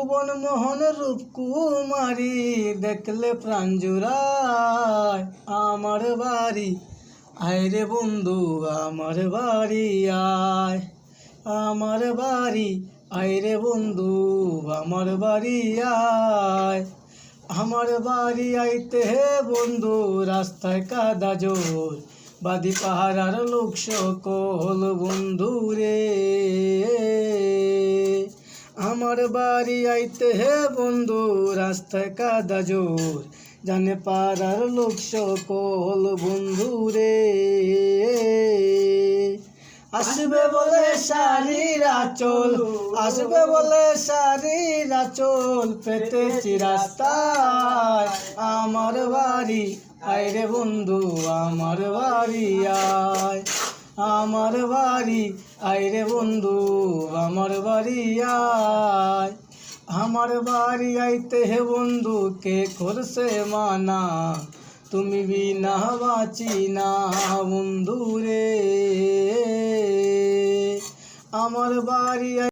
ভুবন মোহন রূপকুমারী দেখলে প্রাণ জুড়ায়। আমার বাড়ি আয় রে বন্ধু, আমার বাড়ি আয়। আমার বাড়ি আয় রে বন্ধু, আমার বাড়ি আয়। আমার বাড়ি আইতে হে বন্ধু, রাস্তায় কাদা জোর, বাদি পাহারার লোক সকল বন্ধু রে। আমার বাড়ি আইতে হে বন্ধু, রাস্তায় কাদা জোর, জানে পাড়ার লোক সকল বন্ধু রে। আসবে বলে শাড়ির আঁচল, আসবে বলে শাড়ির আঁচল, পেতেছি রাস্তায়। আমার বাড়ি আয় রে বন্ধু, আমার বাড়ি আয়। আমার বাড়ি আয় রে বন্ধু, আমার বাড়ি আয়। আমার বাড়ি আইতে হে বন্ধু, কে করছে মানা, তুমি বিনা বাঁচি না বন্ধু রে। আমার বাড়ি